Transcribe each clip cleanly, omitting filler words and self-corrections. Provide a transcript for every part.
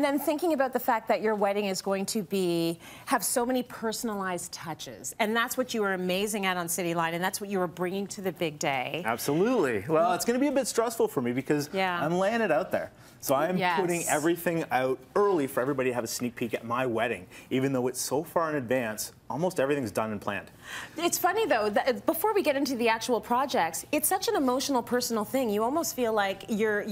And then thinking about the fact that your wedding is going to have so many personalized touches, and that's what you were amazing at on Cityline, and that's what you were bringing to the big day. Absolutely. Well, it's going to be a bit stressful for me because I'm laying it out there. So I'm putting everything out early for everybody to have a sneak peek at my wedding, even though it's so far in advance. Almost everything's done and planned. It's funny though, that before we get into the actual projects, it's such an emotional, personal thing. You almost feel like you're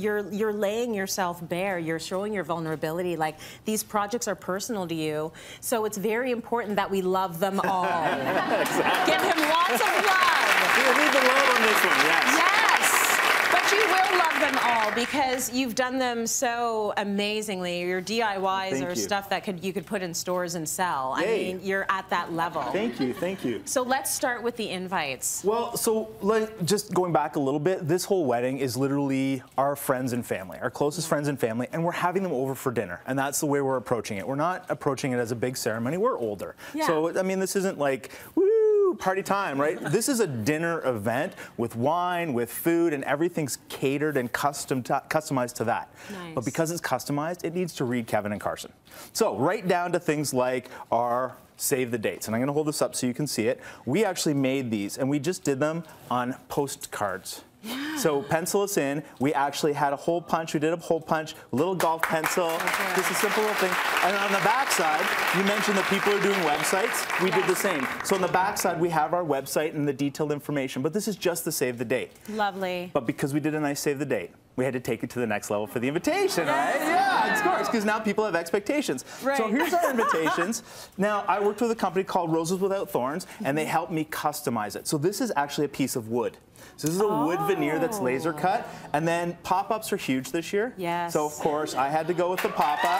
laying yourself bare. You're showing your vulnerability. Like, these projects are personal to you, so it's very important that we love them all. Exactly. Give him lots of love. We need the love on this one, yes. Yes, but you will love them all because you've done them so amazingly. Your DIYs are stuff that you could put in stores and sell. I mean, you're at that level. Thank you, thank you. So let's start with the invites. Well, so just going back a little bit, this whole wedding is literally our friends and family, our closest friends and family, and we're having them over for dinner, and that's the way we're approaching it. We're not approaching it as a big ceremony. We're older. Yeah. So, I mean, this isn't like, woo, party time, right? This is a dinner event with wine, with food, and everything's catered and customized to that. Nice. But because it's customized, it needs to read Kevin and Carson. So right down to things like our save the dates. And I'm going to hold this up so you can see it. We actually made these, and we just did them on postcards. Yeah. So pencil us in. We actually had a hole punch. We did a hole punch, a little golf pencil, just a simple little thing. And on the back side, you mentioned that people are doing websites. We did the same. So on the back side, we have our website and the detailed information. But this is just the save the date. Lovely. But because we did a nice save the date, we had to take it to the next level for the invitation, right? Yeah, of course, because now people have expectations. Right. So here's our invitations. Now, I worked with a company called Roses Without Thorns, and they helped me customize it. So this is actually a piece of wood. So this is a wood veneer that's laser cut, and then pop-ups are huge this year. Yes. So of course, I had to go with the pop-up.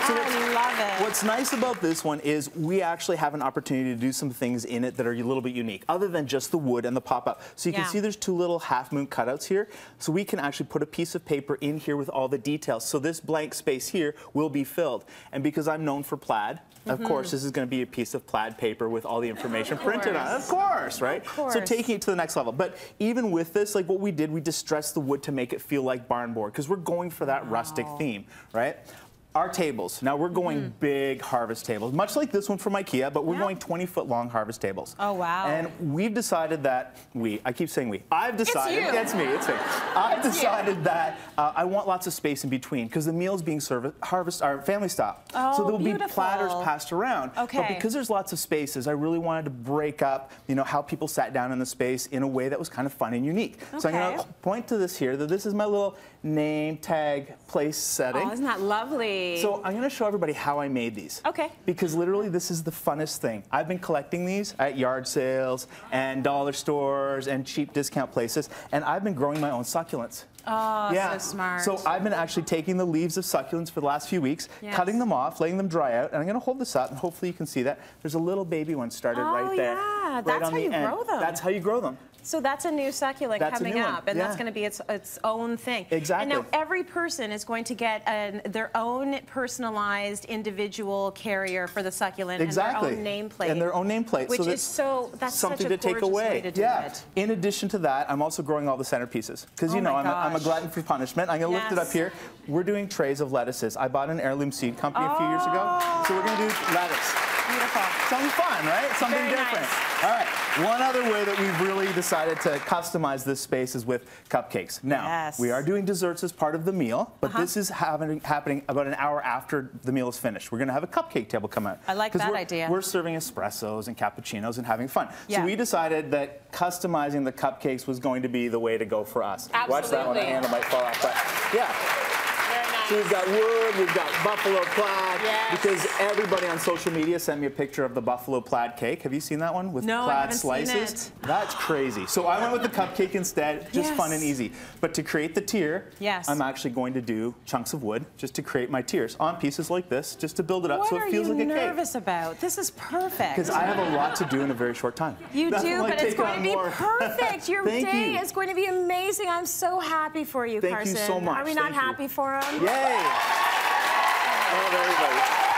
So I love it. What's nice about this one is we actually have an opportunity to do some things in it that are a little bit unique, other than just the wood and the pop-up. So you can see there's two little half-moon cutouts here. So we can actually put a piece of paper in here with all the details. So this blank space here will be filled. And because I'm known for plaid, of course, this is going to be a piece of plaid paper with all the information printed on it. Of course, right? Of course. So taking it to the next level. But even with this, like what we did, we distressed the wood to make it feel like barn board, because we're going for that rustic theme, right? Our tables. Now we're going big harvest tables, much like this one from IKEA, but we're going 20-foot long harvest tables. Oh, wow. And we've decided that I keep saying we. I've decided. It's you. It's me. I've decided that I want lots of space in between because the meals being served are family style. Oh, so there'll beautiful. be platters passed around. Okay. But because there's lots of spaces, I really wanted to break up, how people sat down in the space in a way that was kind of fun and unique. Okay. So I'm going to point to this here, that this is my little name tag place setting. Oh, isn't that lovely? So I'm going to show everybody how I made these. Okay. Because literally this is the funnest thing. I've been collecting these at yard sales and dollar stores and cheap discount places, and I've been growing my own succulents. Oh, so smart. So I've been actually taking the leaves of succulents for the last few weeks, cutting them off, letting them dry out, and I'm going to hold this up, and hopefully you can see that. There's a little baby one started right there. Oh, yeah. Right That's on how you the end. grow them. That's how you grow them. So that's a new succulent coming up, and that's going to be its own thing. Exactly. And now every person is going to get their own personalized individual carrier for the succulent and their own nameplate. And their own nameplate. Which so that's something such a to take gorgeous away. way to do it. In addition to that, I'm also growing all the centerpieces. Because I'm a glutton for punishment. I'm going to lift it up here. We're doing trays of lettuces. I bought an heirloom seed company a few years ago. So we're going to do lettuce. Beautiful. Something fun, right? Something different. Nice. All right. One other way that we've really decided to customize this space is with cupcakes. Now, we are doing desserts as part of the meal, but this is happening about an hour after the meal is finished. We're going to have a cupcake table come out. I like that idea. We're serving espressos and cappuccinos and having fun. So we decided that customizing the cupcakes was going to be the way to go for us. Absolutely. Watch that one, the handle might fall off. But yeah. So we've got wood, we've got buffalo plaid, because everybody on social media sent me a picture of the buffalo plaid cake. Have you seen that one with plaid slices? Seen it. That's crazy. So I went with the cupcake instead, just fun and easy. But to create the tier, I'm actually going to do chunks of wood just to create my tiers on pieces like this, just to build it up so it feels like a cake. What are you nervous about? This is perfect. Because I have a lot to do in a very short time. You do, but it's going to be perfect. Your day is going to be amazing. I'm so happy for you, Carson. Thank you so much. Are we not happy for him? Yay! I love everybody.